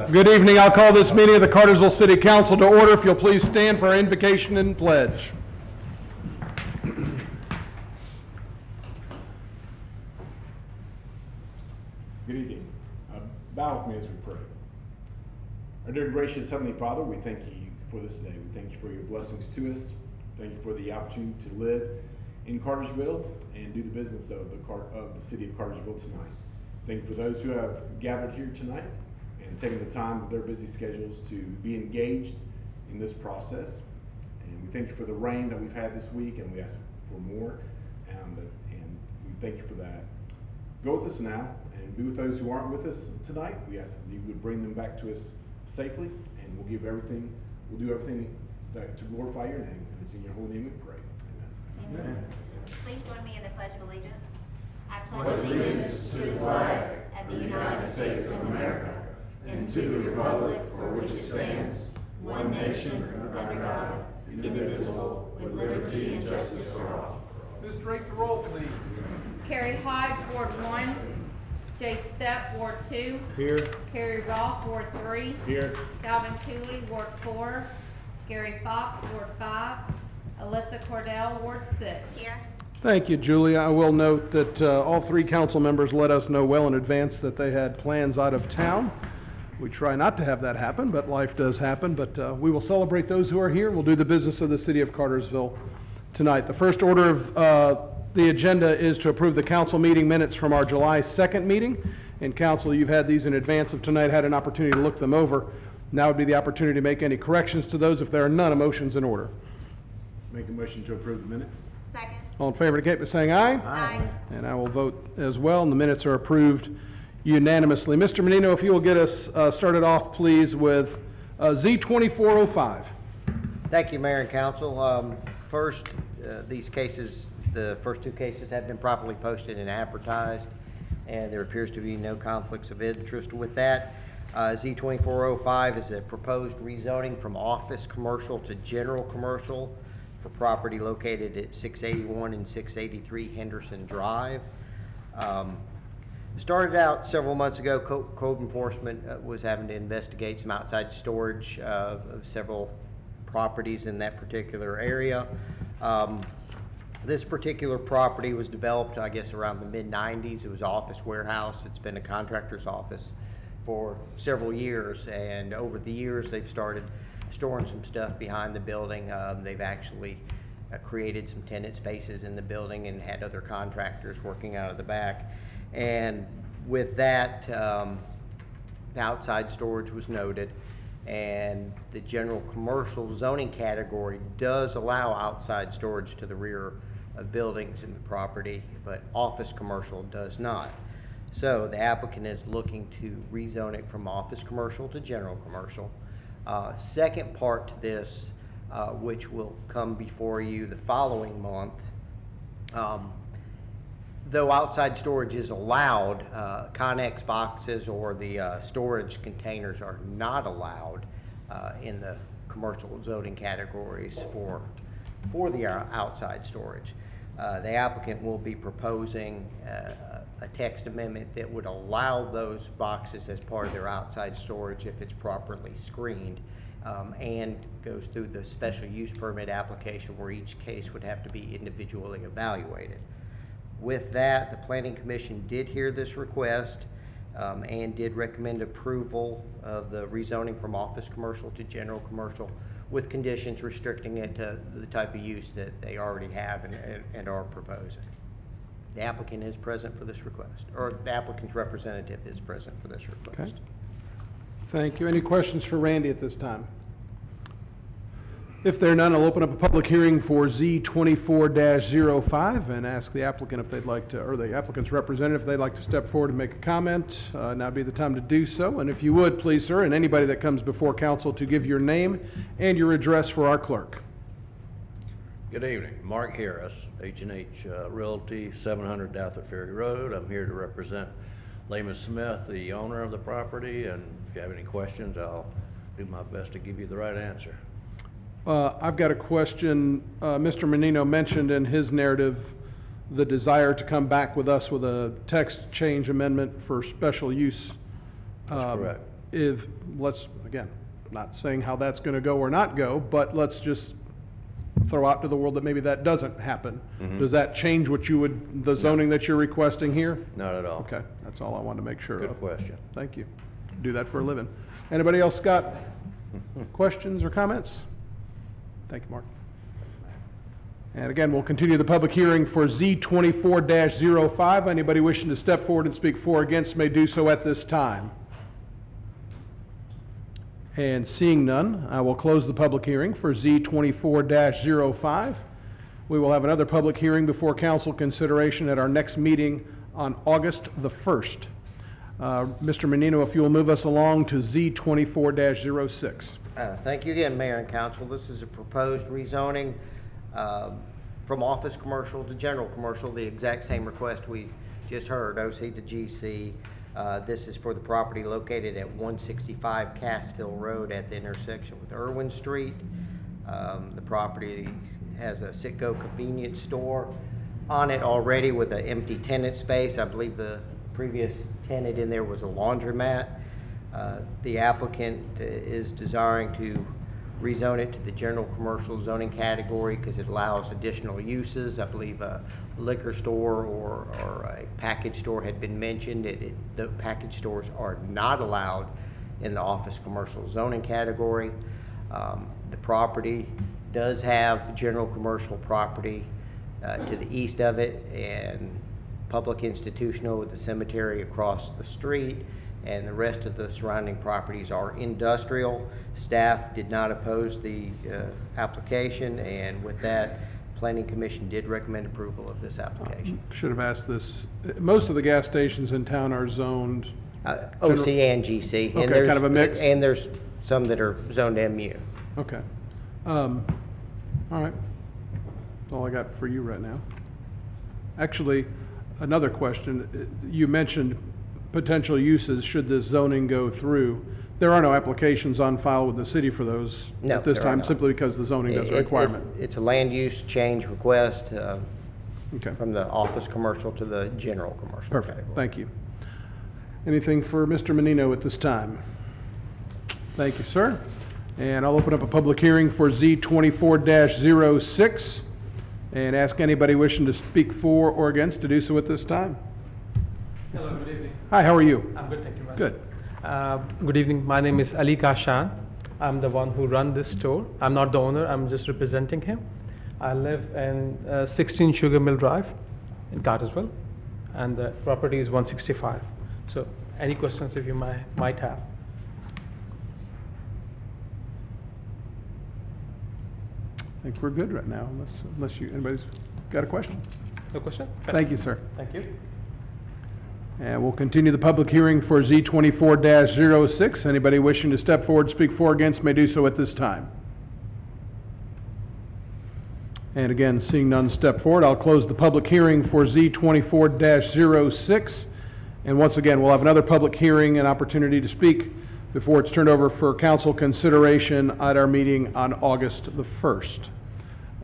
Good evening. I'll call this meeting of the Cartersville City Council to order. If you'll please stand for our invocation and pledge. Good evening. Bow with me as we pray. Our dear gracious Heavenly Father, we thank you for this day. We thank you for your blessings to us. Thank you for the opportunity to live in Cartersville and do the business of the city of Cartersville tonight. Thank you for those who have gathered here tonight and taken the time with their busy schedules to be engaged in this process. And we thank you for the rain that we've had this week, and we ask for more. And we thank you for that. Go with us now and be with those who aren't with us tonight. We ask that you would bring them back to us safely, and we'll do everything to glorify your name. And it's in your holy name we pray. Amen. Amen. Please join me in the Pledge of Allegiance. I pledge allegiance to the flag of the United States of America and to the republic for which it stands, one nation under God, indivisible, with liberty and justice for all. Ms. Drake, the roll, please. Carrie Hodge, Ward 1. Jay Stepp, Ward 2. Here. Carrie Rolfe, Ward 3. Here. Calvin Cooley, Ward 4. Gary Fox, Ward 5. Alyssa Cordell, Ward 6. Here. Thank you, Julia. I will note that all three council members let us know well in advance that they had plans out of town. We try not to have that happen, but life does happen. But we will celebrate those who are here. We'll do the business of the city of Cartersville tonight. The first order of the agenda is to approve the council meeting minutes from our July 2nd meeting. And council, you've had these in advance of tonight, had an opportunity to look them over. Now would be the opportunity to make any corrections to those. If there are none, a motion's in order. Make a motion to approve the minutes. Second. All in favor indicate by saying aye. Aye. And I will vote as well, and the minutes are approved unanimously. Mr. Menino, if you will get us started off, please, with Z2405. Thank you, Mayor and Council. First, these cases, the first two cases have been properly posted and advertised, and there appears to be no conflicts of interest with that. Z2405 is a proposed rezoning from office commercial to general commercial for property located at 681 and 683 Henderson Drive. Started out several months ago. Code enforcement was having to investigate some outside storage of several properties in that particular area. This particular property was developed, I guess, around the mid-90s. It was an office warehouse. It's been a contractor's office for several years, and over the years they've started storing some stuff behind the building. They've actually created some tenant spaces in the building and had other contractors working out of the back. And with that, the outside storage was noted, and the general commercial zoning category does allow outside storage to the rear of buildings in the property, but office commercial does not. So the applicant is looking to rezone it from office commercial to general commercial. Second part to this, which will come before you the following month, though outside storage is allowed, Connex boxes or the storage containers are not allowed in the commercial zoning categories for the outside storage. The applicant will be proposing a text amendment that would allow those boxes as part of their outside storage if it's properly screened, and goes through the special use permit application where each case would have to be individually evaluated. With that, the Planning Commission did hear this request and did recommend approval of the rezoning from office commercial to general commercial, with conditions restricting it to the type of use that they already have and are proposing. The applicant is present for this request, or the applicant's representative is present for this request. Okay. Thank you. Any questions for Randy at this time? If there are none, I'll open up a public hearing for Z24-05 and ask the applicant if they'd like to, or the applicant's representative, if they'd like to step forward and make a comment. Now would be the time to do so. And if you would, please, sir, and anybody that comes before council, to give your name and your address for our clerk. Good evening. Mark Harris, H&H Realty, 700 Douthit Ferry Road. I'm here to represent Lehman Smith, the owner of the property, and if you have any questions, I'll do my best to give you the right answer. I've got a question. Mr. Menino mentioned in his narrative the desire to come back with us with a text change amendment for special use. That's correct. if, let's, again, not saying how that's gonna go or not go, but let's just throw out to the world that maybe that doesn't happen. Does that change what you would, the zoning that you're requesting here? Not at all. Okay, that's all I wanted to make sure of. Good question. Thank you. Do that for a living. Anybody else got questions or comments? Thank you, Mark. And again, we'll continue the public hearing for Z24-05. Anybody wishing to step forward and speak for or against may do so at this time. And seeing none, I will close the public hearing for Z24-05. We will have another public hearing before council consideration at our next meeting on August the 1st. Mr. Menino, if you will move us along to Z24-06. Thank you again, Mayor and Council. This is a proposed rezoning from office commercial to general commercial, the exact same request we just heard, OC to GC. This is for the property located at 165 Cartersville Road at the intersection with Irwin Street. The property has a Citgo convenience store on it already with an empty tenant space. I believe the previous tenant in there was a laundromat. The applicant is desiring to rezone it to the general commercial zoning category because it allows additional uses. I believe a liquor store or a package store had been mentioned. The package stores are not allowed in the office commercial zoning category. The property does have general commercial property to the east of it and public institutional with the cemetery across the street, and the rest of the surrounding properties are industrial. Staff did not oppose the application, and with that, Planning Commission did recommend approval of this application. Should have asked this. Most of the gas stations in town are zoned. OC and GC. Okay, And there's, kind of a mix? And there's some that are zoned MU. Okay. All right. That's all I got for you right now. Actually, another question. You mentioned potential uses should this zoning go through. There are no applications on file with the city for those No, at this there are time, not. simply because the zoning does a requirement. It's a land use change request Okay. from the office commercial to the general commercial Perfect. category. Thank you. Anything for Mr. Menino at this time? Thank you, sir. And I'll open up a public hearing for Z24-06 and ask anybody wishing to speak for or against to do so at this time. Yes, Hello, sir. good evening. Hi, how are you? I'm good, thank you. Madam. Good. Good evening. My name is Ali Kashan. I'm the one who run this store. I'm not the owner. I'm just representing him. I live in 16 Sugar Mill Drive in Cartersville, and the property is 165. So, any questions if you might have? I think we're good right now, unless anybody's got a question. No question? Thank you, sir. Thank you. And we'll continue the public hearing for Z24-06. Anybody wishing to step forward, speak for or against may do so at this time. And again, seeing none step forward, I'll close the public hearing for Z24-06. And once again, we'll have another public hearing and opportunity to speak before it's turned over for council consideration at our meeting on August the 1st.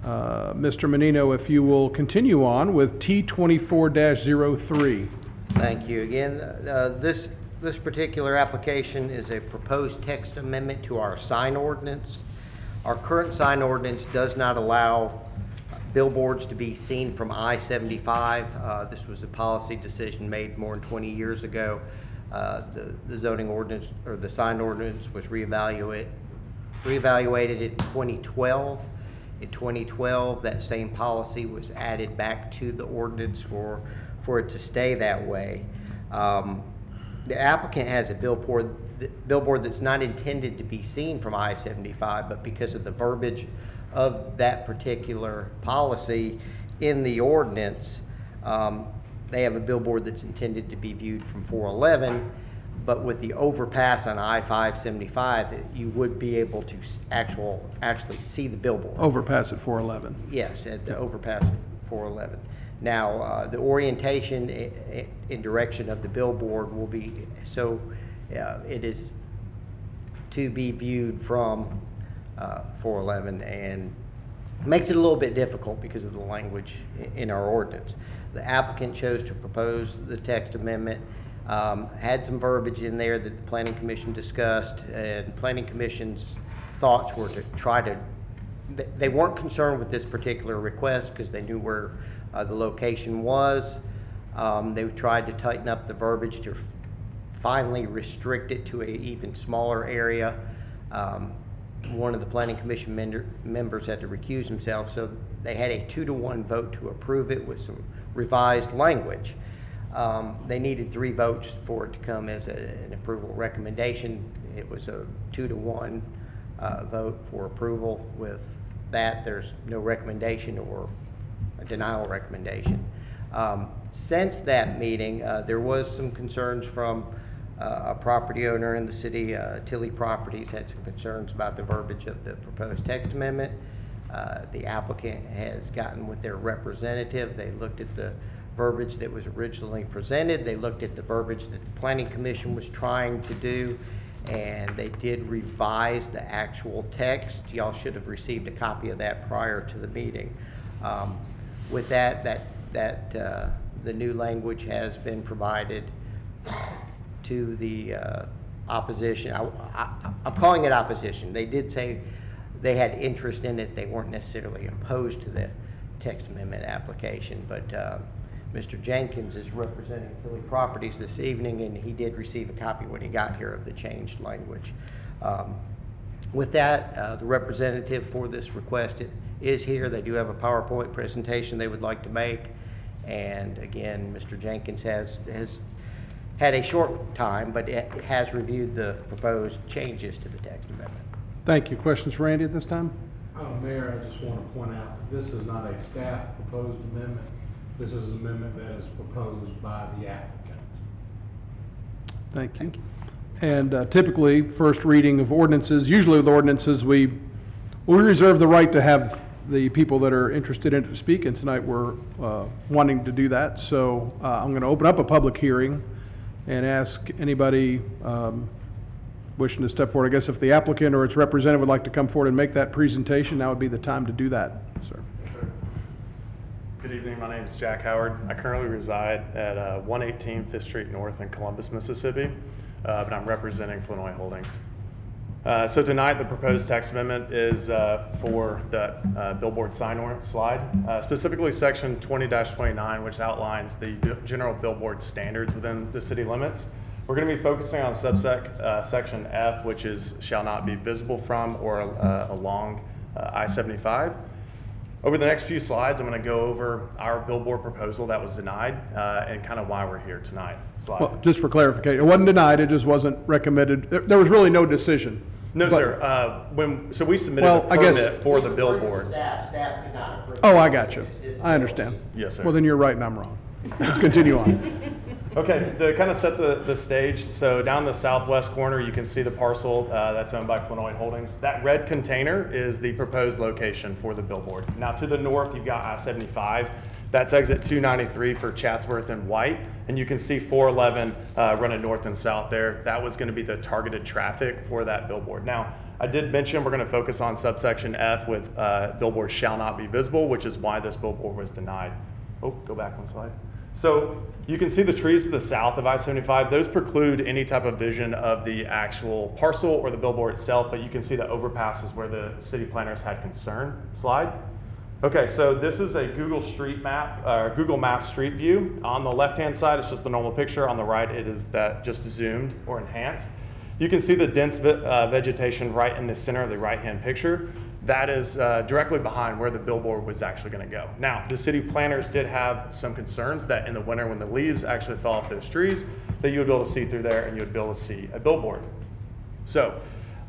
Mr. Menino, if you will continue on with T24-03. Thank you again. This particular application is a proposed text amendment to our sign ordinance. Our current sign ordinance does not allow billboards to be seen from I-75. This was a policy decision made more than 20 years ago. The zoning ordinance, or the sign ordinance, was reevaluated in 2012. In 2012, that same policy was added back to the ordinance for it to stay that way. The applicant has a billboard that's not intended to be seen from I-75, but because of the verbiage of that particular policy in the ordinance, they have a billboard that's intended to be viewed from 411, but with the overpass on I-575, you would be able to actually see the billboard. Overpass at 411. Yes, at the overpass 411. Now, the orientation in direction of the billboard will be, so it is to be viewed from 411, and makes it a little bit difficult because of the language in our ordinance. The applicant chose to propose the text amendment. Had some verbiage in there that the Planning Commission discussed, and Planning Commission's thoughts were to try to, they weren't concerned with this particular request because they knew where the location was. They tried to tighten up the verbiage to finally restrict it to an even smaller area. One of the Planning Commission members had to recuse himself, so they had a 2-to-1 vote to approve it with some revised language. They needed 3 votes for it to come as an approval recommendation. It was a 2-to-1 vote for approval. With that, there's no recommendation or a denial recommendation. Since that meeting, there was some concerns from a property owner in the city. Tilly Properties had some concerns about the verbiage of the proposed text amendment. The applicant has gotten with their representative. They looked at the verbiage that was originally presented. They looked at the verbiage that the Planning Commission was trying to do, and they did revise the actual text. Y'all should have received a copy of that prior to the meeting. With that, the new language has been provided to the opposition. I'm calling it opposition. They did say they had interest in it. They weren't necessarily opposed to the text amendment application, but Mr. Jenkins is representing Tilly Properties this evening, and he did receive a copy when he got here of the changed language. With that, the representative for this request is here. They do have a PowerPoint presentation they would like to make. And again, Mr. Jenkins has had a short time, but it has reviewed the proposed changes to the text amendment. Thank you. Questions for Randy at this time? Mayor, I just want to point out that this is not a staff proposed amendment. This is an amendment that is proposed by the applicant. Thank you. And typically, first reading of ordinances, usually with ordinances, we reserve the right to have the people that are interested in it to speak, and tonight we're wanting to do that. So I'm going to open up a public hearing and ask anybody wishing to step forward. I guess if the applicant or its representative would like to come forward and make that presentation, now would be the time to do that, sir. Yes, sir. Good evening. My name is Jack Howard. I currently reside at 118 5th Street North in Columbus, Mississippi, but I'm representing Flournoy Holdings. So tonight, the proposed text amendment is for the billboard sign ordinance slide, specifically section 20-29, which outlines the general billboard standards within the city limits. We're going to be focusing on section F, which is shall not be visible from or along I-75. Over the next few slides, I'm going to go over our billboard proposal that was denied and kind of why we're here tonight. Well, just for clarification, it wasn't denied, it just wasn't recommended. There was really no decision. No, sir. So we submitted a permit for the billboard. Staff could not approve. Oh, I got you. I understand. Yes, sir. Well, then you're right and I'm wrong. Let's continue on. Okay, to kind of set the stage, so down the southwest corner, you can see the parcel that's owned by Flournoy Holdings. That red container is the proposed location for the billboard. Now to the north, you've got I-75. That's exit 293 for Chatsworth and White, and you can see 411 running north and south there. That was going to be the targeted traffic for that billboard. Now, I did mention we're going to focus on subsection F with billboards shall not be visible, which is why this billboard was denied. Oh, go back one slide. So you can see the trees to the south of I-75. Those preclude any type of vision of the actual parcel or the billboard itself, but you can see the overpasses where the city planners had concern. Slide. Okay, so this is a Google Maps street view. On the left-hand side, it's just the normal picture. On the right, it is that just zoomed or enhanced. You can see the dense vegetation right in the center of the right-hand picture. That is directly behind where the billboard was actually going to go. Now, the city planners did have some concerns that in the winter when the leaves actually fell off those trees, that you would be able to see through there and you would be able to see a billboard. So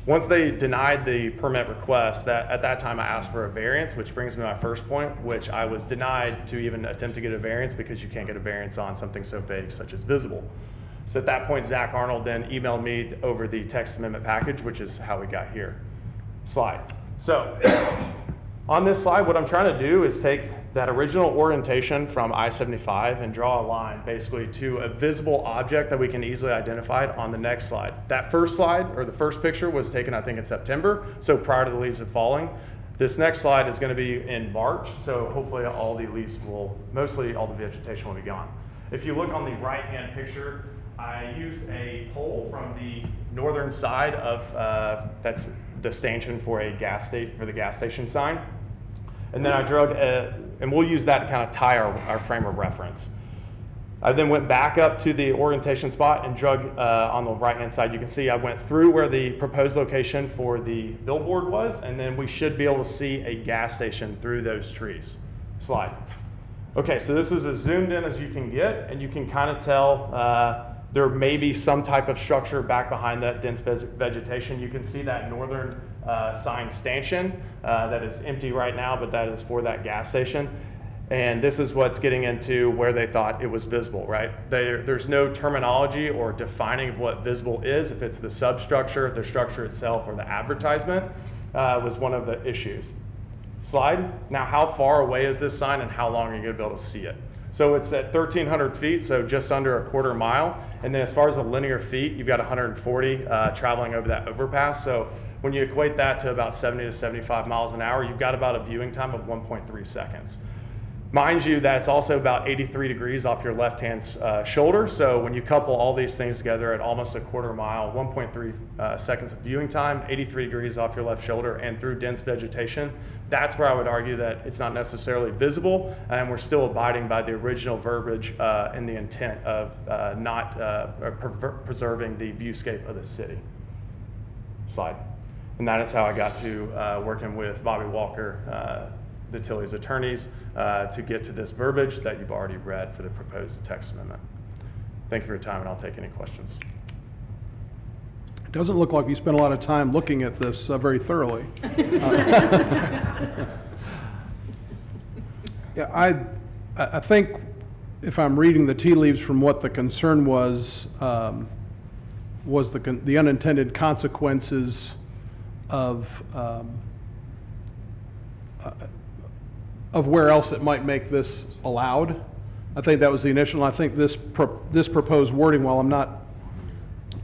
once they denied the permit request, at that time I asked for a variance, which brings me to my first point, which I was denied to even attempt to get a variance because you can't get a variance on something so vague such as visible. So at that point, Zach Arnold then emailed me over the text amendment package, which is how we got here. Slide. So on this slide, what I'm trying to do is take that original orientation from I-75 and draw a line basically to a visible object that we can easily identify on the next slide. That first slide, or the first picture, was taken I think in September, so prior to the leaves falling. This next slide is going to be in March, so hopefully all the leaves mostly all the vegetation will be gone. If you look on the right-hand picture, I use a pole from the northern side of, that's the stanchion for the gas station sign. And then I drug, and we'll use that to kind of tie our frame of reference. I then went back up to the orientation spot and drug on the right-hand side. You can see I went through where the proposed location for the billboard was, and then we should be able to see a gas station through those trees. Slide. Okay, so this is as zoomed in as you can get, and you can kind of tell there may be some type of structure back behind that dense vegetation. You can see that northern sign stanchion that is empty right now, but that is for that gas station. And this is what's getting into where they thought it was visible, right? There's no terminology or defining of what visible is, if it's the substructure, the structure itself, or the advertisement, was one of the issues. Slide. Now, how far away is this sign and how long are you gonna be able to see it? So it's at 1,300 feet, so just under a quarter mile. And then as far as the linear feet, you've got 140 traveling over that overpass. So when you equate that to about 70 to 75 miles an hour, you've got about a viewing time of 1.3 seconds. Mind you, that's also about 83 degrees off your left-hand shoulder. So when you couple all these things together at almost a quarter mile, 1.3 seconds of viewing time, 83 degrees off your left shoulder, and through dense vegetation, that's where I would argue that it's not necessarily visible, and we're still abiding by the original verbiage and the intent of not preserving the viewscape of the city. Slide. And that is how I got to working with Bobby Walker, the Tilley's attorneys, to get to this verbiage that you've already read for the proposed text amendment. Thank you for your time, and I'll take any questions. It doesn't look like you spent a lot of time looking at this very thoroughly. Yeah, I think if I'm reading the tea leaves from what the concern was the unintended consequences of where else it might make this allowed. I think that was the initial. I think this proposed wording, while I'm not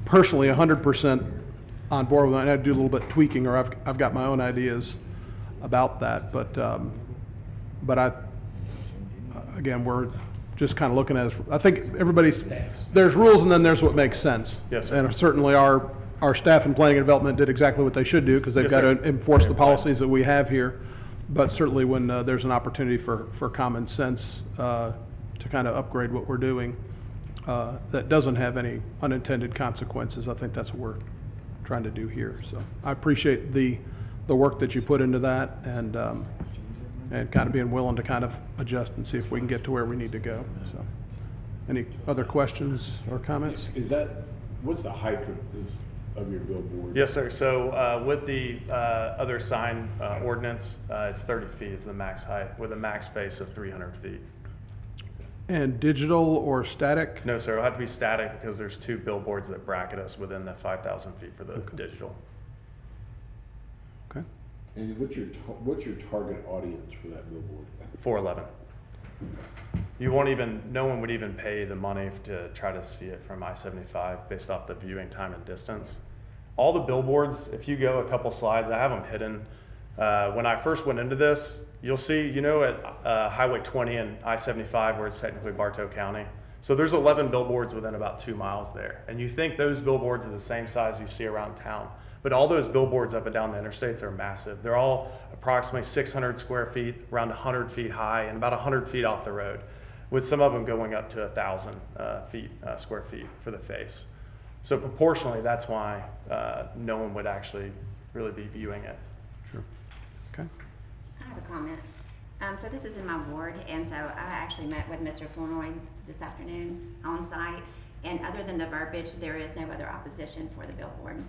personally 100% on board with it, I do a little bit tweaking, or I've got my own ideas about that. But again, we're just kind of looking at it. I think there's rules, and then there's what makes sense. Yes, sir. And certainly our staff in planning and development did exactly what they should do, because they've Yes, got sir. to enforce the policies that we have here. But certainly when there's an opportunity for common sense to kind of upgrade what we're doing that doesn't have any unintended consequences, I think that's what we're trying to do here. So I appreciate the work that you put into that, and kind of being willing to kind of adjust and see if we can get to where we need to go. So, any other questions or comments? What's the height of your billboard? Yes, sir. So with the other sign ordinance, it's 30 feet is the max height, with a max space of 300 feet. And digital or static? No, sir. It'll have to be static because there's 2 billboards that bracket us within the 5,000 feet for the digital. Okay. And what's your target audience for that billboard? 411. No one would even pay the money to try to see it from I-75 based off the viewing time and distance. All the billboards, if you go a couple slides, I have them hidden. When I first went into this, you'll see, at Highway 20 and I-75, where it's technically Bartow County. So there's 11 billboards within about 2 miles there. And you think those billboards are the same size you see around town. But all those billboards up and down the interstates are massive. They're all approximately 600 square feet, around 100 feet high, and about 100 feet off the road, with some of them going up to 1,000 square feet for the face. So proportionally, that's why no one would actually really be viewing it. Sure. Okay. I have a comment. So this is in my ward, and so I actually met with Mr. Flournoy this afternoon on site, and other than the verbiage, there is no other opposition for the billboard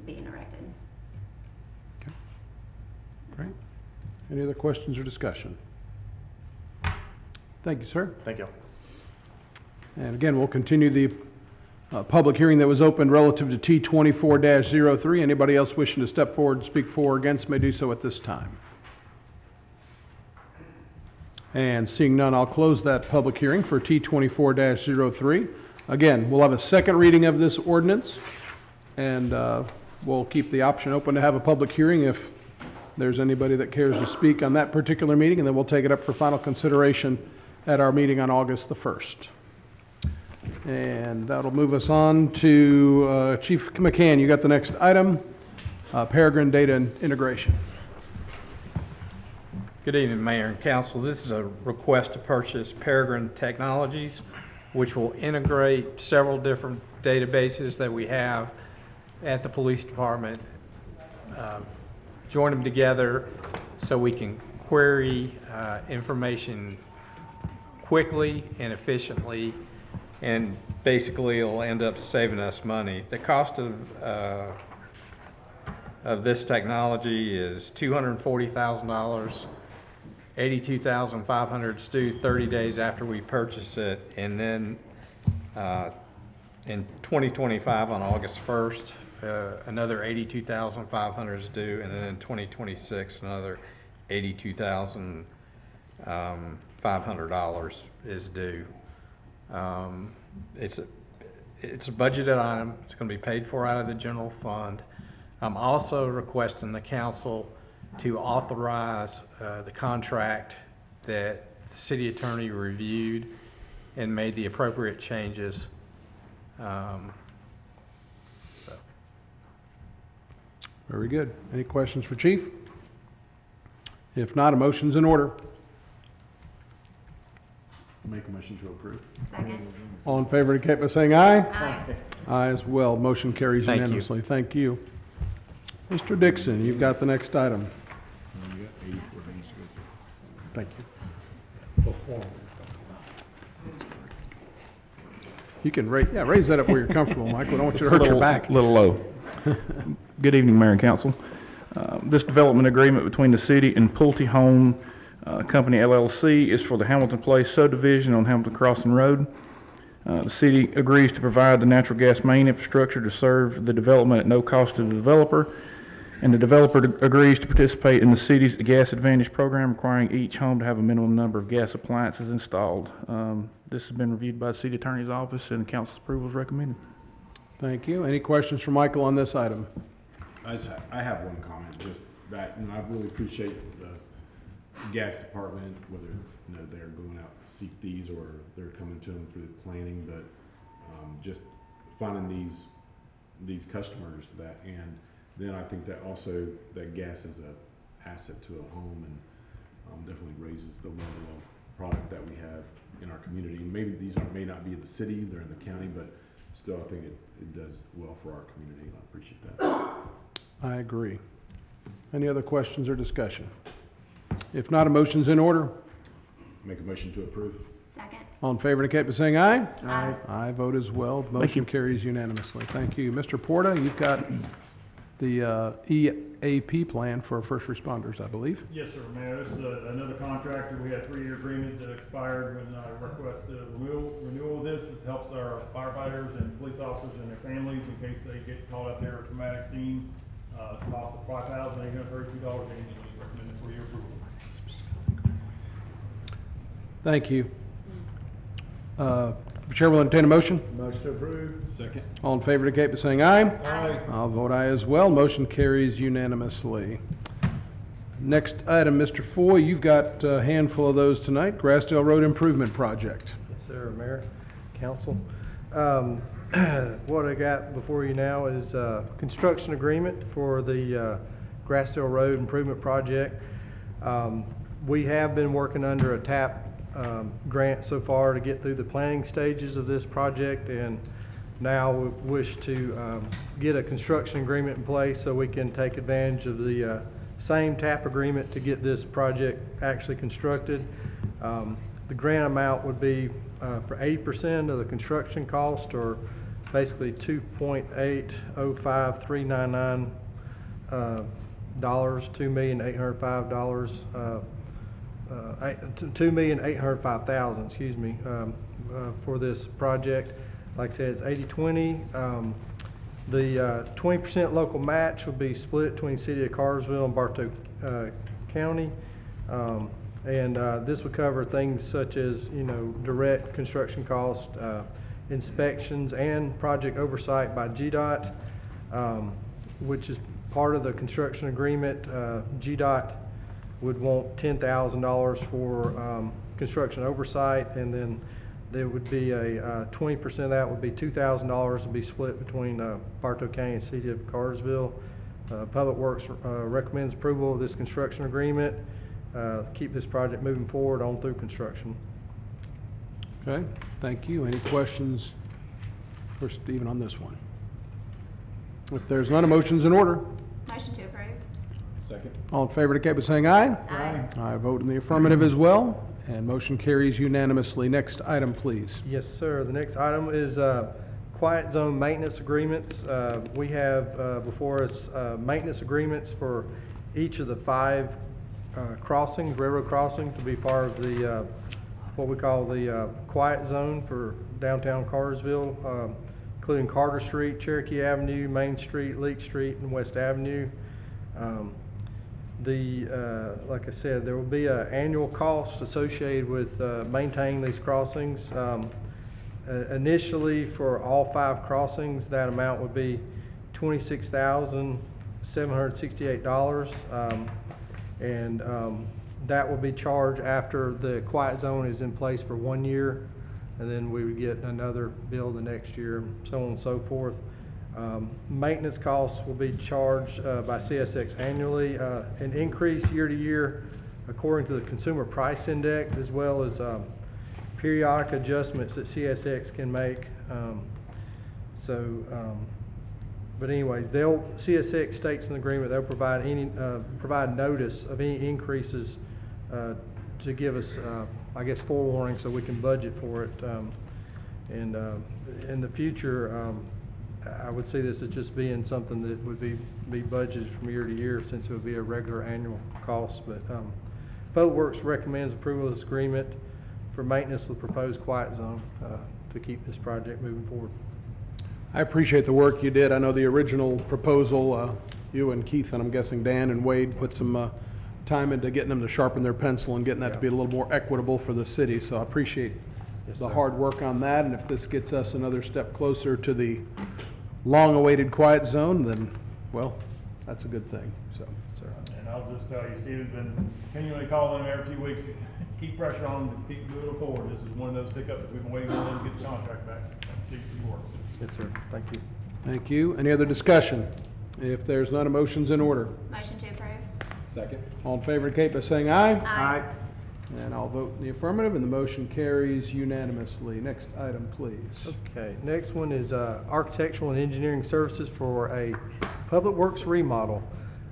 being erected. Okay. Great. Any other questions or discussion? Thank you, sir. Thank you. And again, we'll continue the public hearing that was opened relative to T24-03. Anybody else wishing to step forward and speak for or against may do so at this time. And seeing none, I'll close that public hearing for T24-03. Again, we'll have a second reading of this ordinance, and we'll keep the option open to have a public hearing if there's anybody that cares to speak on that particular meeting, and then we'll take it up for final consideration at our meeting on August the 1st. And that'll move us on to Chief McCann. You got the next item, Peregrine Data Integration. Good evening, Mayor and Council. This is a request to purchase Peregrine Technologies, which will integrate several different databases that we have at the police department, join them together so we can query information quickly and efficiently, and basically it'll end up saving us money. The cost of this technology is $240,000. $82,500 is due 30 days after we purchase it, and then in 2025 on August 1st, another $82,500 is due, and then in 2026 another $82,500 is due. It's a budgeted item. It's going to be paid for out of the general fund. I'm also requesting the council to authorize the contract that the city attorney reviewed and made the appropriate changes. Very good. Any questions for Chief? If not, a motion's in order. Make a motion to approve. Second. All in favor indicate by saying aye. Aye. Aye as well. Motion carries Thank you. unanimously. Thank you. Mr. Dixon, you've got the next item. Thank you. You can raise that up where you're comfortable, Mike. We don't want you to hurt your back. Little low. Good evening, Mayor and Council. This development agreement between the city and Pulte Home Company LLC is for the Hamilton Place subdivision on Hamilton Crossing Road. The city agrees to provide the natural gas main infrastructure to serve the development at no cost to the developer, and the developer agrees to participate in the city's Gas Advantage program, requiring each home to have a minimum number of gas appliances installed. This has been reviewed by the city attorney's office, and council's approval is recommended. Thank you. Any questions for Michael on this item? I have one comment, just that, I really appreciate the gas department, whether, they're going out to seek these or they're coming to them through the planning, but, just finding these customers and then I think that also that gas is a asset to a home and, definitely raises the level of product that we have in our community. And maybe these may not be in the city, they're in the county, but still I think it does well for our community, and I appreciate that. I agree. Any other questions or discussion? If not, a motion's in order. Make a motion to approve. Second. All in favor indicate by saying aye. Aye. I vote as well. Motion carries unanimously. Thank you. Mr. Porta, you've got the EAP plan for first responders, I believe. Yes, sir, Mayor. This is another contractor. We had a 3-year agreement that expired when I requested a renewal of this. This helps our firefighters and police officers and their families in case they get caught out there at a traumatic scene. Cost of $5,832 annually. Recommended for your approval. Thank you. Chair will entertain a motion. Motion to approve. Second. All in favor indicate by saying aye. Aye. I'll vote aye as well. Motion carries unanimously. Next item, Mr. Foy, you've got a handful of those tonight. Grassdale Road Improvement Project. Yes, sir, Mayor, Council. What I got before you now is a construction agreement for the Grassdale Road Improvement Project. We have been working under a TAP grant so far to get through the planning stages of this project, and now we wish to get a construction agreement in place so we can take advantage of the same TAP agreement to get this project actually constructed. The grant amount would be for 80% of the construction cost, or basically $2.805399 $2,805,000 $2,805,000, excuse me, for this project. Like I said, it's 80-20. The 20% local match will be split between City of Cartersville and Bartow County. This would cover things such as, direct construction cost, inspections, and project oversight by GDOT, which is part of the construction agreement. GDOT would want $10,000 for construction oversight, and then There would be a 20% of that would be $2,000 to be split between Bartow County and City of Cartersville. Public Works recommends approval of this construction agreement. Keep this project moving forward on through construction. Okay, thank you. Any questions for Stephen on this one? If there's none, a motion's in order. Motion to approve. Second. All in favor indicate by saying aye. Aye. I vote in the affirmative as well, and motion carries unanimously. Next item, please. Yes, sir. The next item is quiet zone maintenance agreements. We have before us maintenance agreements for each of the 5 crossings, railroad crossings, to be part of the what we call the quiet zone for downtown Cartersville, including Carter Street, Cherokee Avenue, Main Street, Leek Street, and West Avenue. Like I said, there will be an annual cost associated with maintaining these crossings. Initially, for all 5 crossings, that amount would be $26,768, and that will be charged after the quiet zone is in place for 1 year, and then we would get another bill the next year, so on and so forth. Maintenance costs will be charged by CSX annually, and increase year to year according to the Consumer Price Index, as well as periodic adjustments that CSX can make. But anyways, CSX states in the agreement they'll provide notice of any increases to give us, I guess, forewarning so we can budget for it. And in the future, I would see this as just being something that would be budgeted from year to year, since it would be a regular annual cost. But Public Works recommends approval of this agreement for maintenance of the proposed quiet zone to keep this project moving forward. I appreciate the work you did. I know the original proposal, you and Keith, and I'm guessing Dan and Wade, put some time into getting them to sharpen their pencil and getting that to be a little more equitable for the city. So I appreciate the hard work on that. And if this gets us another step closer to the long-awaited quiet zone, then, well, that's a good thing. So, And I'll just tell you, Stephen's been continually calling them every few weeks to keep pressure on them to keep moving forward. This is one of those hiccups that we've been waiting on them to get the contract back. See if it works. Yes, sir. Thank you. thank you. Any other discussion? If there's none, a motion's in order. Motion to approve. Second. All in favor indicate by saying aye. Aye. And I'll vote in the affirmative, and the motion carries unanimously. Next item, please. Okay, next one is architectural and engineering services for a Public Works remodel.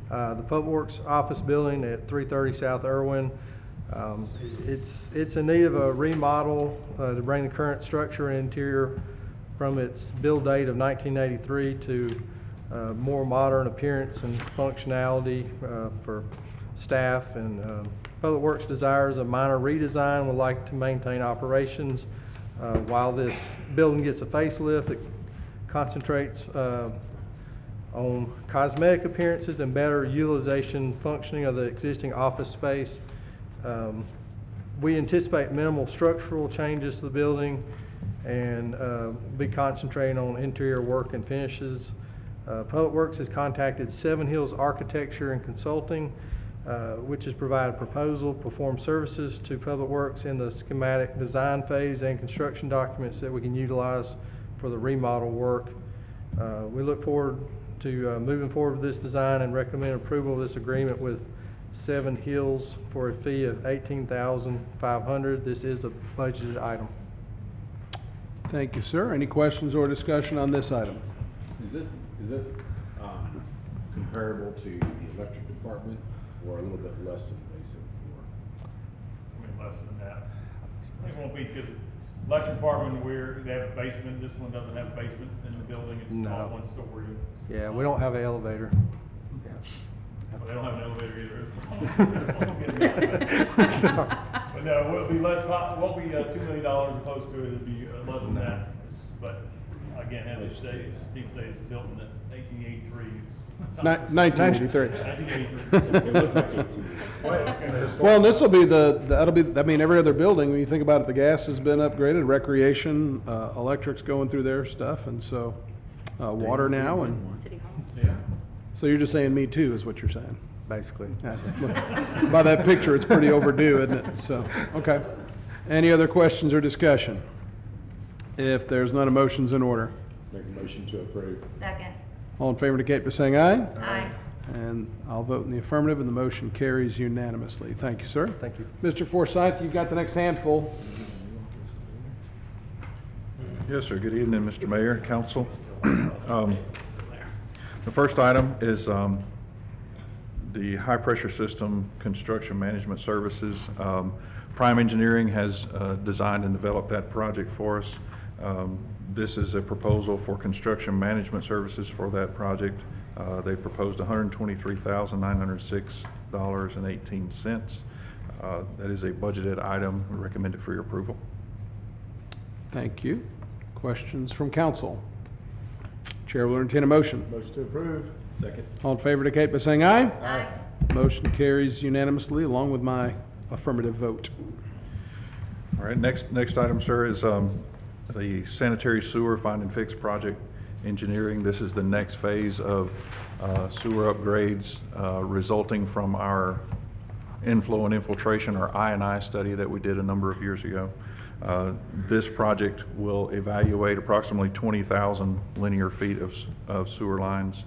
The Public Works office building at 330 South Irwin. It's in need of a remodel to bring the current structure and interior from its build date of 1983 to more modern appearance and functionality for staff. And Public Works desires a minor redesign, would like to maintain operations while this building gets a facelift that concentrates on cosmetic appearances and better utilization functioning of the existing office space. We anticipate minimal structural changes to the building and be concentrating on interior work and finishes. Public Works has contacted Seven Hills Architecture and Consulting, which has provided proposal, performed services to Public Works in the schematic design phase and construction documents that we can utilize for the remodel work. We look forward to moving forward with this design and recommend approval of this agreement with Seven Hills for a fee of $18,500. This is a budgeted item. Thank you, sir. Any questions or discussion on this item? Is this comparable to the electric department, or a little bit less than basic? I mean, less than that. It won't be, because electric department, they have a basement. This one doesn't have a basement in the building. It's all one story. Yeah, we don't have an elevator. Well, they don't have an elevator either. But no, it'll be less, won't be $2 million opposed to it. It'll be less than that. But again, as it states, Steve says it's built in 1883. 1983. 1983. Well, this will be that'll be, I mean, every other building, when you think about it, the gas has been upgraded, recreation, electric's going through their stuff, and so, water now, and. City Hall. Yeah. So you're just saying me too, is what you're saying? Basically. By that picture, it's pretty overdue, isn't it? So, okay. Any other questions or discussion? If there's none, a motion's in order. Make a motion to approve. Second. All in favor indicate by saying aye. Aye. And I'll vote in the affirmative, and the motion carries unanimously. Thank you, sir. Thank you. Mr. Forsythe, you've got the next handful. Yes, sir. Good evening, Mr. Mayor, Council. The first item is the high-pressure system construction management services. Prime Engineering has designed and developed that project for us. This is a proposal for construction management services for that project. They've proposed $123,906.18. That is a budgeted item. We recommend it for your approval. Thank you. Questions from council? Chair will entertain a motion. Motion to approve. Second. All in favor indicate by saying aye. Aye. Motion carries unanimously along with my affirmative vote. All right, next item, sir, is the sanitary sewer find and fix project engineering. This is the next phase of sewer upgrades resulting from our inflow and infiltration, our I&I study that we did a number of years ago. This project will evaluate approximately 20,000 linear feet of sewer lines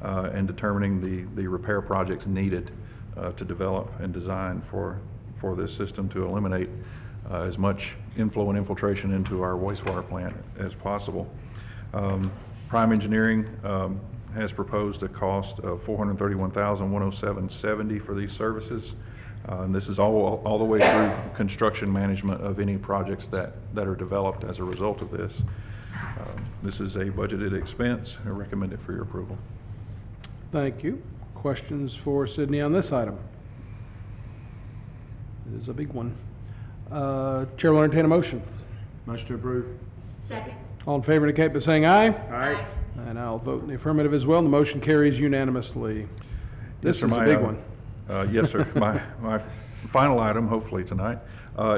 and determining the repair projects needed to develop and design for this system to eliminate as much inflow and infiltration into our wastewater plant as possible. Prime Engineering has proposed a cost of $431,107.70 for these services. And this is all the way through construction management of any projects that are developed as a result of this. This is a budgeted expense. I recommend it for your approval. Thank you. Questions for Sydney on this item? It is a big one. Chair will entertain a motion. Motion to approve. Second. All in favor indicate by saying aye. Aye. And I'll vote in the affirmative as well. The motion carries unanimously. This Yes, is sir, a big one. Yes, sir. My final item, hopefully tonight,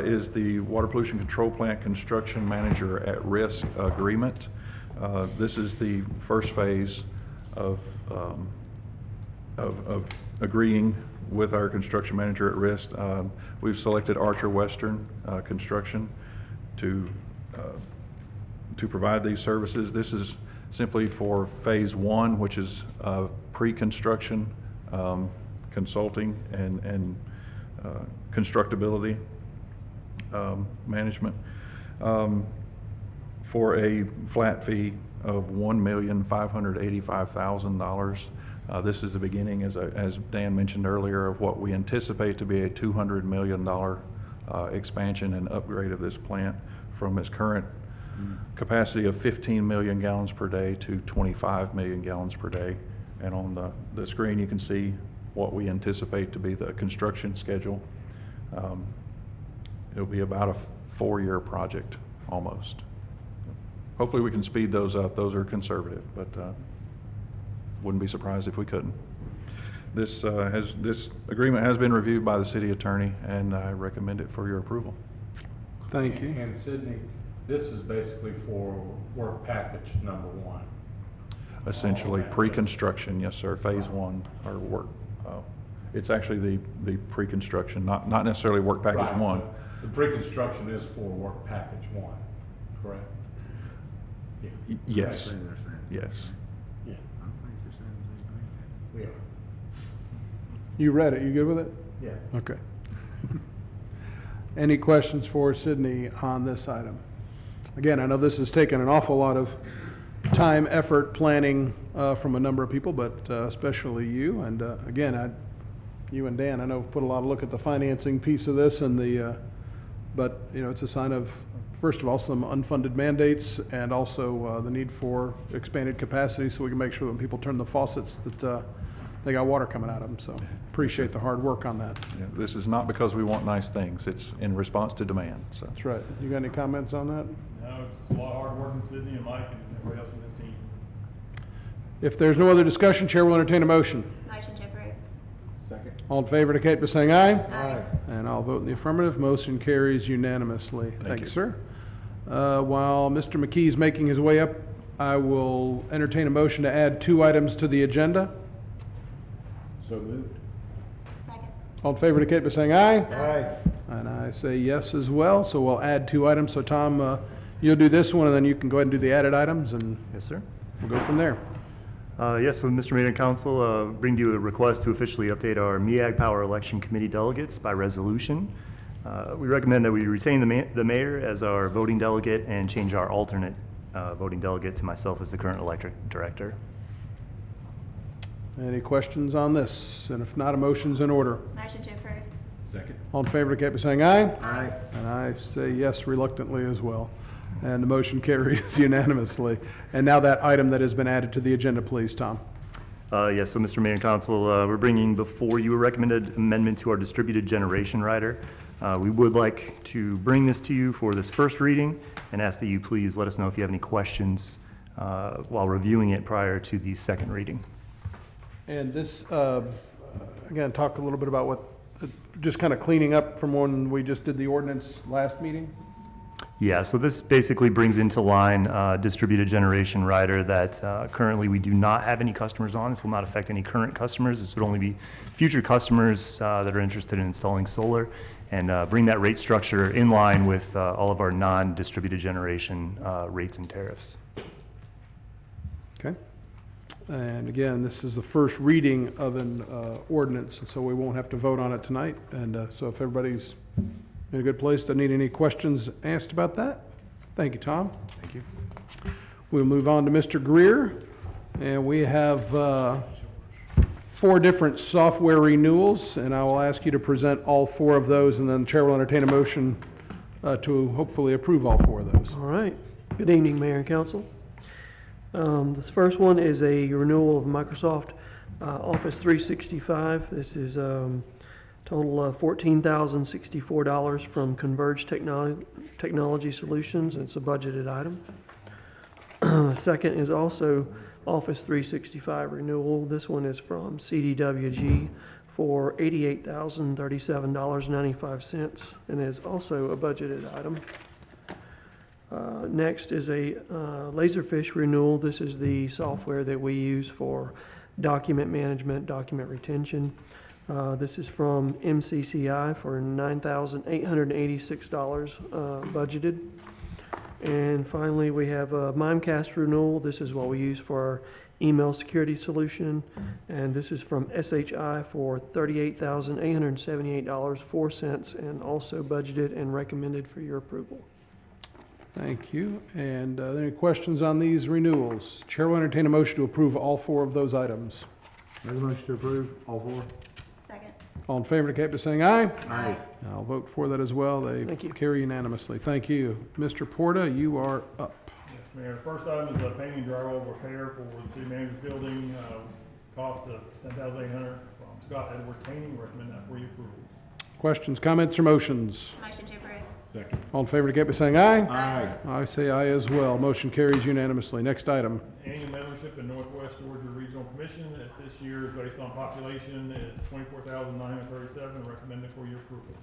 is the water pollution control plant construction manager at risk agreement. This is the first phase of agreeing with our construction manager at risk. We've selected Archer Western Construction to provide these services. This is simply for phase one, which is pre-construction consulting and constructability management for a flat fee of $1,585,000. This is the beginning, as Dan mentioned earlier, of what we anticipate to be a $200 million expansion and upgrade of this plant from its current capacity of 15 million gallons per day to 25 million gallons per day. And on the screen, you can see what we anticipate to be the construction schedule. It'll be about a 4-year project, almost. Hopefully we can speed those up. Those are conservative, but wouldn't be surprised if we couldn't. This agreement has been reviewed by the city attorney, and I recommend it for your approval. Thank you. And Sydney, this is basically for work package number one. Essentially pre-construction, yes, sir. Phase one, or work. It's actually the pre-construction, not necessarily work package Right. one. The pre-construction is for work package one, correct? Yeah. Yes. Yes. Yeah. We are. You read it. You good with it? Yeah. Okay. Any questions for Sydney on this item? Again, I know this has taken an awful lot of time, effort, planning from a number of people, but especially you. And again, you and Dan, I know, have put a lot of look at the financing piece of this, and but you know, it's a sign of, first of all, some unfunded mandates, and also the need for expanded capacity, so we can make sure when people turn the faucets that they got water coming out of them. So appreciate the hard work on that. Yeah, this is not because we want nice things. It's in response to demand. So. That's right. You got any comments on that? No, it's just a lot of hard work from Sydney and Mike and everybody else on this team. If there's no other discussion, Chair will entertain a motion. Motion to approve. Second. All in favor indicate by saying aye. Aye. And I'll vote in the affirmative. Motion carries unanimously. Thank you, sir. While Mr. McKee's making his way up, I will entertain a motion to add 2 items to the agenda. So moved. Second. All in favor indicate by saying aye. Aye. And I say yes as well, so we'll add 2 items. So Tom, You'll do this one, and then you can go ahead and do the added items, and Yes, sir. we'll go from there. Yes, so Mr. Mayor and Council, bring to you a request to officially update our MEAG Power Election Committee delegates by resolution. We recommend that we retain the mayor as our voting delegate and change our alternate voting delegate to myself as the current electric director. Any questions on this? And if not, a motion's in order. Motion to approve. Second. All in favor, indicate by saying aye. Aye. And I say yes reluctantly as well. And the motion carries unanimously. And now that item that has been added to the agenda, please, Tom. Yes, so Mr. Mayor and Council, we're bringing before you a recommended amendment to our distributed generation rider. We would like to bring this to you for this first reading and ask that you please let us know if you have any questions while reviewing it prior to the second reading. And this, again, talk a little bit about what, just kind of cleaning up from when we just did the ordinance last meeting? Yeah, so this basically brings into line distributed generation rider that currently we do not have any customers on. This will not affect any current customers. This would only be future customers that are interested in installing solar, and bring that rate structure in line with all of our non-distributed generation rates and tariffs. Okay. And again, this is the first reading of an ordinance, and so we won't have to vote on it tonight. And so if everybody's in a good place, don't need any questions asked about that? Thank you, Tom. Thank you. We'll move on to Mr. Greer, and we have 4 different software renewals, and I will ask you to present all 4 of those, and then the chair will entertain a motion to hopefully approve all 4 of those. All right. Good evening, Mayor and Council. This first one is a renewal of Microsoft Office 365. This is total of $14,064 from Converge Technology Solutions. It's a budgeted item. Second is also Office 365 renewal. This one is from CDWG for $88,037.95 and is also a budgeted item. Next is a Laserfish renewal. This is the software that we use for document management, document retention. This is from MCCI for $9,886 budgeted. And finally, we have a Mimecast renewal. This is what we use for our email security solution. And this is from SHI for $38,878.04 and also budgeted and recommended for your approval. Thank you. And are there any questions on these renewals? Chair will entertain a motion to approve all 4 of those items. Make a motion to approve all 4. Second. All in favor, indicate by saying aye. Aye. I'll vote for that as well. They Thank you. carry unanimously. Thank you. Mr. Porta, you are up. Yes, Mayor. The first item is a painting drywall repair for the city manager's building. Cost of $10,800 from Scott Edwards Painting. Recommend that for your approval. Questions, comments, or motions? Motion to approve. Second. All in favor, indicate by saying aye. Aye. I say aye as well. Motion carries unanimously. Next item. Annual membership in Northwest Georgia Regional Commission at this year, based on population, is 24,937. Recommended for your approval.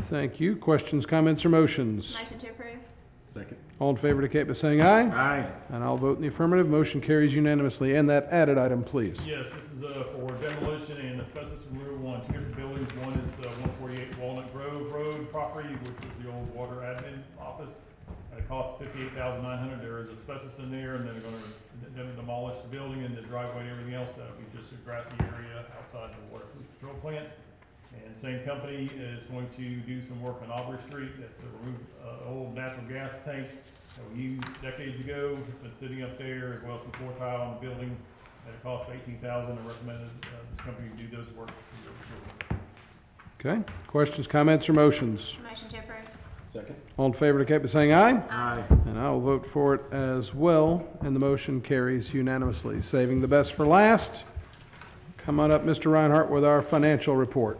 Thank you. Questions, comments, or motions? Motion to approve. Second. All in favor, indicate by saying aye. Aye. And I'll vote in the affirmative. Motion carries unanimously. And that added item, please. Yes, this is for demolition and asbestos removal on 2 different buildings. One is 148 Walnut Grove Road property, which is the old water admin office. It costs $58,900. There is asbestos in there, and then they're going to demolish the building and the driveway and everything else. That would be just a grassy area outside the water control plant. And same company is going to do some work on Aubrey Street to remove old natural gas tank that we used decades ago. It's been sitting up there, as well as some floor tile on the building at a cost of $18,000. I recommended this company do those work. Okay. Questions, comments, or motions? Motion to approve. Second. All in favor, indicate by saying aye. Aye. And I will vote for it as well, and the motion carries unanimously. Saving the best for last. Come on up, Mr. Reinhardt, with our financial report.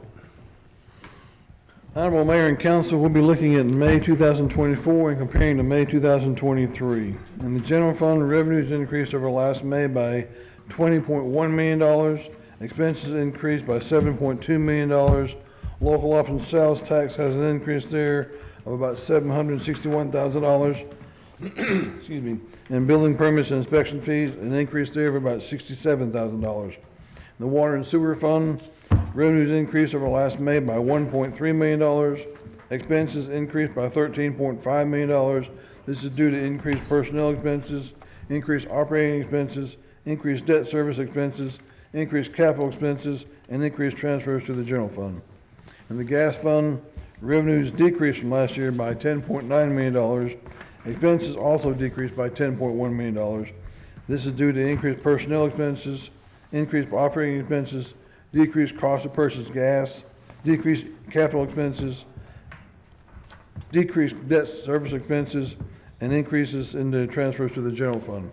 Honorable Mayor and Council, we'll be looking at May 2024 and comparing to May 2023. In the general fund, revenues increased over last May by $20.1 million. Expenses increased by $7.2 million. Local option sales tax has an increase there of about $761,000. Excuse me. And building permits and inspection fees, an increase there of about $67,000. The water and sewer fund, revenues increased over last May by $1.3 million. Expenses increased by $13.5 million. This is due to increased personnel expenses, increased operating expenses, increased debt service expenses, increased capital expenses, and increased transfers to the general fund. In the gas fund, revenues decreased from last year by $10.9 million. Expenses also decreased by $10.1 million. This is due to increased personnel expenses, increased operating expenses, decreased cost of purchased gas, decreased capital expenses, decreased debt service expenses, and increases in the transfers to the general fund.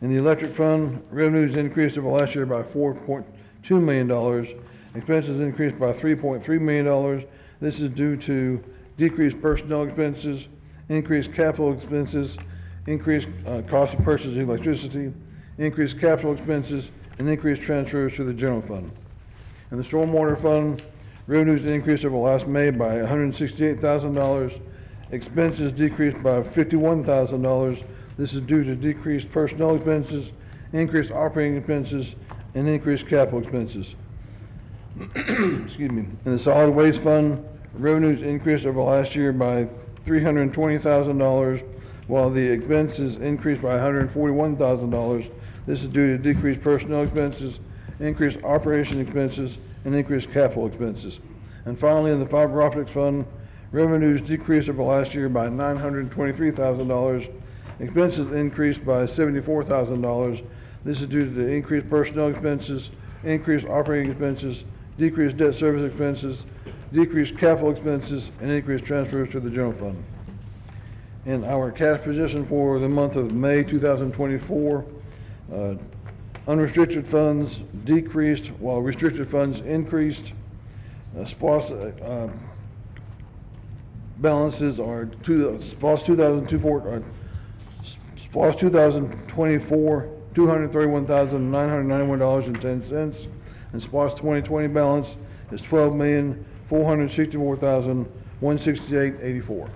In the electric fund, revenues increased over last year by $4.2 million. Expenses increased by $3.3 million. This is due to decreased personnel expenses, increased capital expenses, increased cost of purchasing electricity, increased capital expenses, and increased transfers to the general fund. In the stormwater fund, revenues increased over last May by $168,000. Expenses decreased by $51,000. This is due to decreased personnel expenses, increased operating expenses, and increased capital expenses. Excuse me. In the solid waste fund, revenues increased over last year by $320,000, while the expenses increased by $141,000. This is due to decreased personnel expenses, increased operation expenses, and increased capital expenses. And finally, in the fiber optics fund, revenues decreased over last year by $923,000. Expenses increased by $74,000. This is due to the increased personnel expenses, increased operating expenses, decreased debt service expenses, decreased capital expenses, and increased transfers to the general fund. In our cash position for the month of May 2024, unrestricted funds decreased while restricted funds increased. SPOS balances are SPOS 2024 $231,991.10, and SPOS 2020 balance is $12,464,168.84.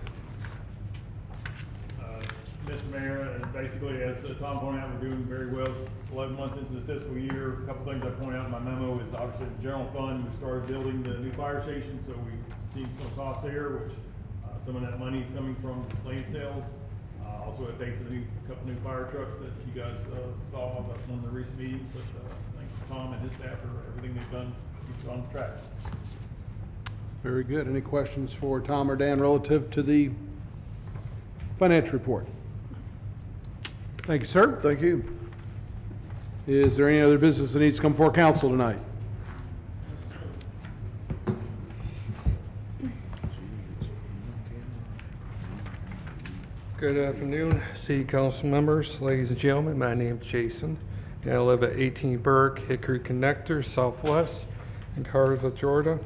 Mr. Mayor, and basically, as Tom pointed out, we're doing very well. 11 months into the fiscal year. A couple things I point out in my memo is obviously the general fund. We started building the new fire station, so we've seen some costs there, which some of that money is coming from land sales. Also, I paid for the couple new fire trucks that you guys saw at one of the recent meetings. But thanks to Tom and his staff for everything they've done to keep us on track. Very good. Any questions for Tom or Dan relative to the financial report? Thank you, sir. Thank you. Is there any other business that needs to come before council tonight? Good afternoon, city council members, ladies and gentlemen. My name is Jason, and I live at 18 Burke, Hickory Connector, Southwest in Cartersville, Georgia.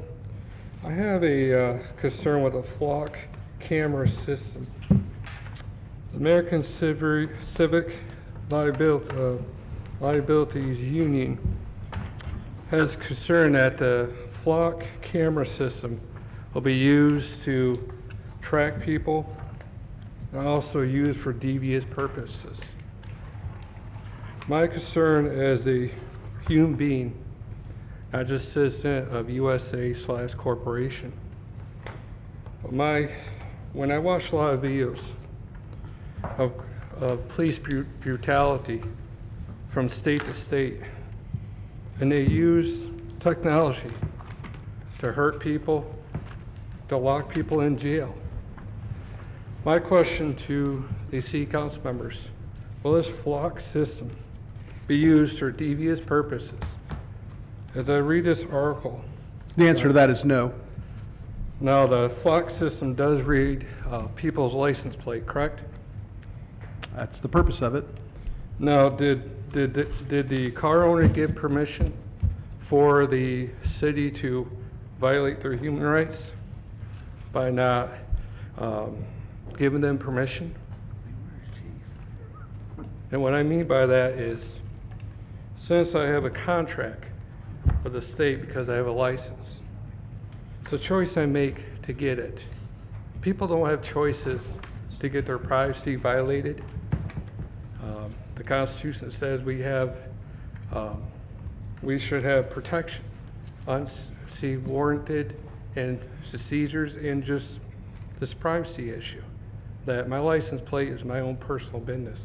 I have a concern with a flock camera system. The American Civic Liabilities Union has concern that the flock camera system will be used to track people and also used for devious purposes. My concern as a human being, not just citizen of USA/corporation, but when I watch a lot of videos of police brutality from state to state, and they use technology to hurt people, to lock people in jail. My question to the city council members, will this flock system be used for devious purposes? As I read this article, The answer to that is no. now the flock system does read people's license plate, correct? That's the purpose of it. Now, did the car owner give permission for the city to violate their human rights by not giving them permission? And what I mean by that is, since I have a contract with the state because I have a license, it's a choice I make to get it. People don't have choices to get their privacy violated. The Constitution says we should have protection on warranted and seizures and just this privacy issue. that my license plate is my own personal business.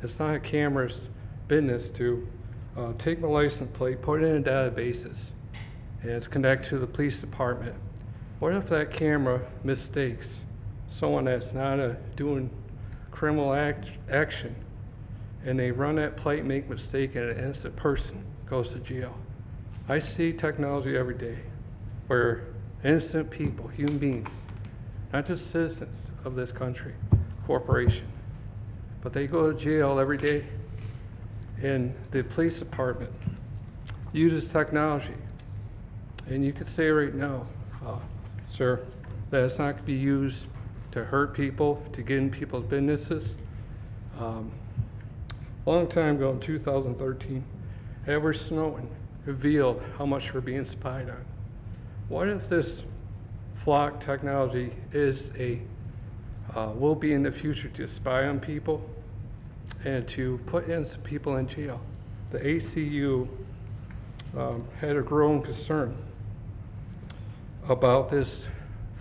It's not a camera's business to take my license plate, put it in databases, and it's connected to the police department. What if that camera mistakes someone that's not doing criminal action, and they run that plate, make a mistake, and an innocent person goes to jail? I see technology every day where innocent people, human beings, not just citizens of this country, corporation, but they go to jail every day. And the police department uses technology. And you could say right now, sir, that it's not to be used to hurt people, to get in people's businesses. Long time ago in 2013, Edward Snowden revealed how much we're being spied on. What if this flock technology is will be in the future to spy on people and to put innocent people in jail? The ACU had a growing concern about this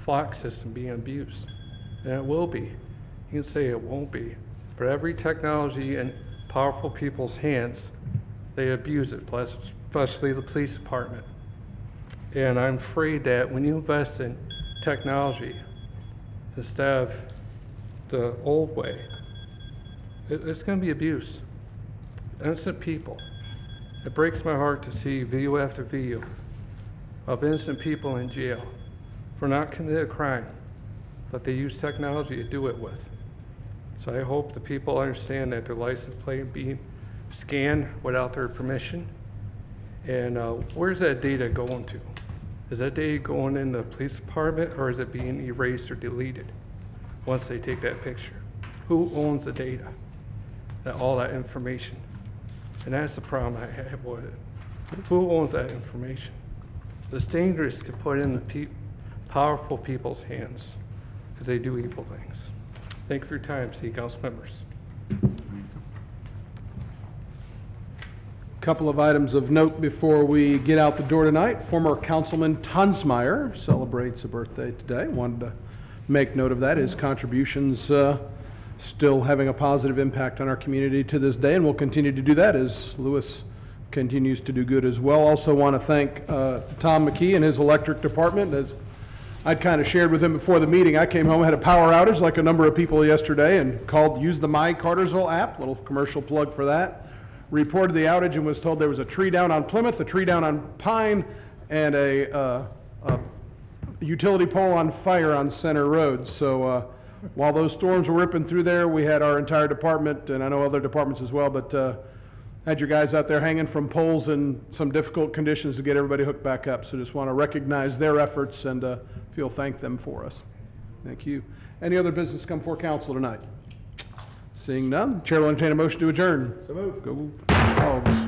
flock system being abused, and it will be. You can say it won't be, but every technology in powerful people's hands, they abuse it, especially the police department. And I'm afraid that when you invest in technology instead of the old way, it's going to be abuse. Innocent people. It breaks my heart to see video after video of innocent people in jail for not committing a crime, but they use technology to do it with. So I hope the people understand that their license plate being scanned without their permission. And where's that data going to? Is that data going in the police department, or is it being erased or deleted once they take that picture? Who owns the data? All that information. And that's the problem I have with it. Who owns that information? It's dangerous to put in the powerful people's hands because they do evil things. Thank you for your time, City Council members. Couple of items of note before we get out the door tonight. Former Councilman Tonsmeyer celebrates a birthday today. Wanted to make note of that. His contributions still having a positive impact on our community to this day, and will continue to do that as Lewis continues to do good as well. Also want to thank Tom McKee and his electric department. As I'd kind of shared with him before the meeting, I came home, had a power outage like a number of people yesterday, and used the My Cartersville app, little commercial plug for that. Reported the outage and was told there was a tree down on Plymouth, a tree down on Pine, and a utility pole on fire on Center Road. So while those storms were ripping through there, we had our entire department, and I know other departments as well, but had your guys out there hanging from poles in some difficult conditions to get everybody hooked back up. So just want to recognize their efforts and thank them for us. Thank you. Any other business come before council tonight? Seeing none, Chair will entertain a motion to adjourn. So moved. Go Dogs.